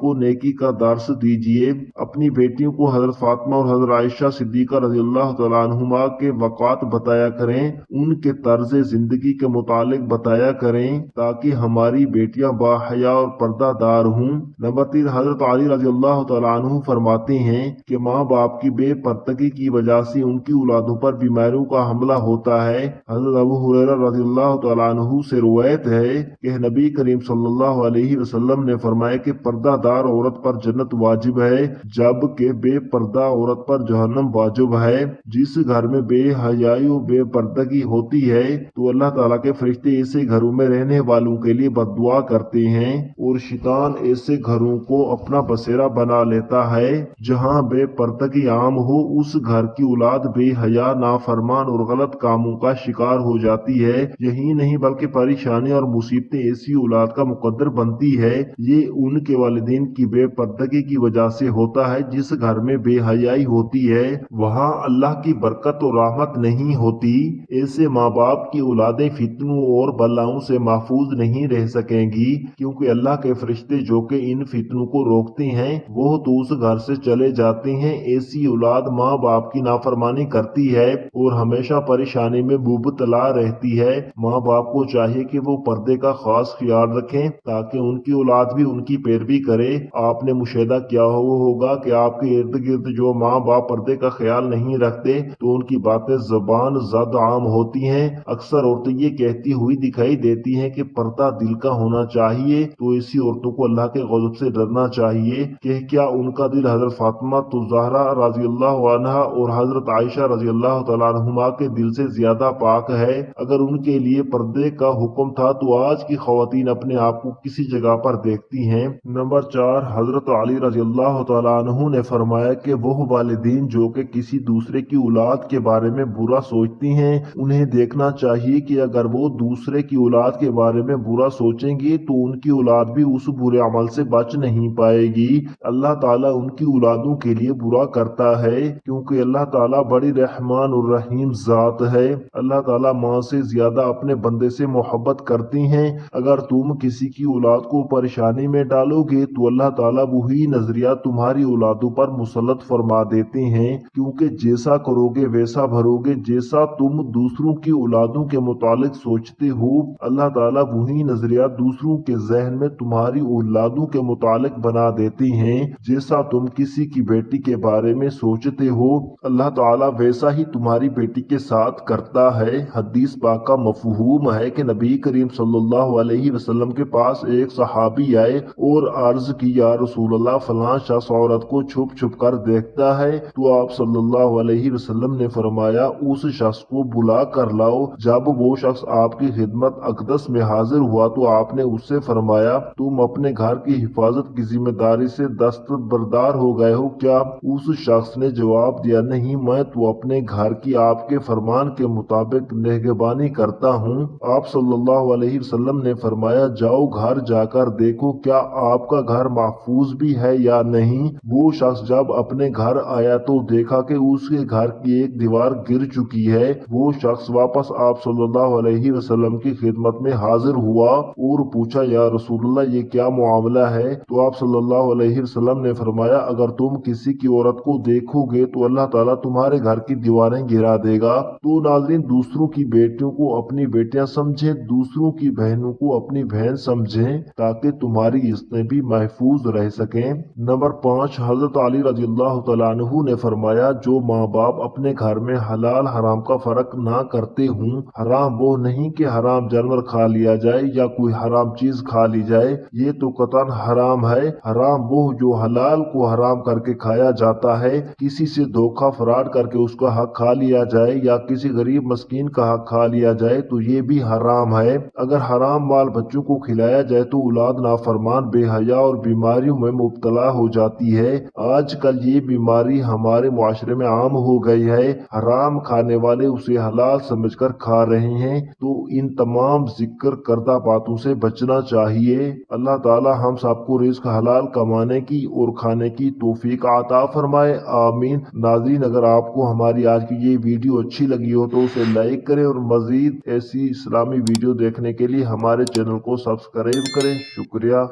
کو نیکی کا درس دیجیے، اپنی بیٹیوں کو حضرت فاطمہ اور حضرت عائشہ صدیقہ رضی اللہ تعالیٰ عنہما کے واقعات بتایا کریں، ان کے طرز زندگی کے متعلق بتایا کریں تاکہ ہماری بیٹیاں باحیا اور پردہ دار ہوں۔ نمبر 3، حضرت علی رضی اللہ تعالیٰ عنہ فرماتے ہیں کہ ماں باپ کی بے پردگی کی وجہ سے ان کی اولادوں پر بیماریوں کا حملہ ہوتا ہے۔ حضرت ابو ہریرہ رضی اللہ تعالیٰ عنہ سے روایت ہے کہ نبی کریم صلی اللہ علیہ وسلم نے فرمایا کہ پردہ دار عورت پر جنت واجب ہے جبکہ بے پردہ عورت پر جہنم واجب ہے۔ جس گھر میں بے حیائی و بے پردگی ہوتی ہے تو اللہ تعالیٰ کے فرشتے ایسے گھروں میں رہنے والوں کے لیے بد دعا کرتے ہیں اور شیطان ایسے گھروں کو اپنا بسیرا بنا لیتا ہے۔ جہاں بے پردگی عام ہو اس گھر کی اولاد بے حیا، نافرمان اور غلط کاموں کا شکار ہو جاتی ہے۔ یہی نہیں بلکہ پریشانی اور مصیبتیں ایسی اولاد کا مقدر بنتی ہے۔ یہ ان کے والدین کی بے پردگی کی وجہ سے ہوتا ہے۔ جس گھر میں بے حیائی ہوتی ہے وہاں اللہ کی برکت اور رحمت نہیں ہوتی۔ ایسے ماں باپ کی اولادیں فتنوں اور بلاؤں سے محفوظ نہیں رہ سکیں گی کیونکہ اللہ کے فرشتے جو کہ ان فتنوں کو روکتے ہیں وہ تو اس گھر سے چلے جاتے ہیں۔ ایسی اولاد ماں باپ کی نافرمانی کرتی ہے اور ہمیشہ پریشانی میں مبتلا رہتی ہے۔ ماں باپ کو چاہیے کہ وہ پردے کا خاص خیال رکھیں تاکہ ان کی اولاد بھی ان کی پیروی کرے۔ آپ نے مشاہدہ کیا ہوگا کہ آپ کے ارد گرد جو ماں باپ پردے کا خیال نہیں رکھتے تو ان کی باتیں زبان زد عام ہوتی ہیں۔ اکثر عورتیں یہ کہتی ہوئی دکھائی دیتی ہیں کہ پردہ دل کا ہونا چاہیے، تو ایسی عورتوں کو اللہ کے غضب سے ڈرنا چاہیے کہ کیا ان کا دل حضرت فاطمہ الزہرا رضی اللہ عنہا اور حضرت عائشہ رضی اللہ تعالیٰ عنہما کے دل سے زیادہ پاک ہے؟ اگر ان کے لیے پردے کا حکم تھا تو آج کی خواتین اپنے آپ کو کسی جگہ پر دیکھتی ہیں۔ نمبر 4، حضرت علی رضی اللہ تعالیٰ عنہ نے فرمایا کہ وہ والدین جو کہ کسی دوسرے کی اولاد کے بارے میں برا سوچتی ہیں انہیں دیکھنا چاہیے کہ اگر وہ دوسرے کی اولاد کے بارے میں برا سوچیں گے تو ان کی اولاد بھی اس برے عمل سے بچ نہیں پائے گی۔ اللہ تعالیٰ ان کی اولادوں کے لیے برا کرتا ہے کیونکہ اللہ تعالیٰ بڑی رحمان اور رحیم ذات ہے۔ اللہ تعالیٰ ماں سے زیادہ اپنے بندے سے محبت کرتے ہیں۔ اگر تم کسی کی اولاد کو پریشانی میں ڈالو گے تو اللہ تعالیٰ وہی نظریہ تمہاری اولادوں پر مسلط فرما دیتے ہیں کیونکہ جیسا کرو گے ویسا بھرو گے۔ جیسا تم دوسروں کی اولادوں کے متعلق سوچتے ہو اللہ تعالیٰ وہی نظریہ دوسروں کے ذہن میں تمہاری اولادوں کے متعلق بنا دیتے ہیں۔ جیسا تم کسی کی بیٹی کے بارے میں سوچتے ہو اللہ تعالیٰ ویسا ہی تمہاری بیٹی کے ساتھ کرتا ہے۔ حدیث پاک کا مفہوم ہے کہ نبی کریم صلی اللہ علیہ وسلم کے پاس ایک صحابی آئے اور عرض کی یا رسول اللہ فلاں شخص عورت کو چھپ چھپ کر دیکھتا ہے تو آپ صلی اللہ علیہ وسلم نے فرمایا اس شخص کو بلا کر لاؤ۔ جب وہ شخص آپ کی خدمت اقدس میں حاضر ہوا تو آپ نے اس سے فرمایا تم اپنے گھر کی حفاظت کی ذمہ داری سے دستبردار ہو گئے ہو کیا؟ اس شخص نے جواب دیا نہیں، میں تو اپنے گھر کی آپ کے فرمان کے مطابق نگہبانی کرتا ہوں۔ آپ صلی اللہ علیہ وسلم نے فرمایا جاؤ گھر جا کر دیکھو کیا آپ کا گھر محفوظ بھی ہے یا نہیں۔ وہ شخص جب اپنے گھر آیا تو دیکھا کہ اس کے گھر کی ایک دیوار گر چکی ہے۔ وہ شخص واپس آپ صلی اللہ علیہ وسلم کی خدمت میں حاضر ہوا اور پوچھا یا رسول اللہ یہ کیا معاملہ ہے؟ تو آپ صلی اللہ علیہ وسلم نے فرمایا اگر تم کسی کی عورت کو دیکھو گے تو اللہ تعالیٰ تمہارے گھر کی دیواریں گرا دے گا۔ تو ناظرین دوسروں کی بیٹیوں کو اپنی بیٹیاں سمجھیں، دوسروں کی بہنوں کو اپنی بہن سمجھیں تاکہ تمہاری عزتیں بھی محفوظ رہ سکیں۔ نمبر 5، حضرت علی رضی اللہ تعالیٰ عنہ نے فرمایا جو ماں باپ اپنے گھر میں حلال حرام کا فرق نہ کرتے ہوں، حرام وہ نہیں کہ حرام جانور کھا لیا جائے یا کوئی حرام چیز کھا لی جائے، یہ تو قطعاً حرام ہے۔ حرام وہ جو حلال کو حرام کر کے کھایا جاتا ہے، کسی سے دھوکہ فراڈ کر کے اس کا حق کھا لیا جائے یا کسی غریب مسکین کا حق کھا لیا جائے تو یہ بھی حرام ہے۔ اگر حرام مال بچوں کو کھلایا جائے تو اولاد نافرمان، بے حیا اور بیماریوں میں مبتلا ہو جاتی ہے۔ آج کل یہ بیماری ہمارے معاشرے میں عام ہو گئی ہے، حرام کھانے والے اسے حلال سمجھ کر کھا رہے ہیں، تو ان تمام ذکر کردہ باتوں سے بچنا چاہیے۔ اللہ تعالی ہم سب کو رزق حلال کمانے کی اور کھانے کی توفیق عطا فرمائے، آمین۔ ناظرین اگر آپ کو ہماری آج کی یہ ویڈیو اچھی لگی ہو تو اسے لائک کریں اور مزید ایسی اسلامی ویڈیو دیکھنے کے لیے ہمارے چینل کو سبسکرائب کریں۔ شکریہ۔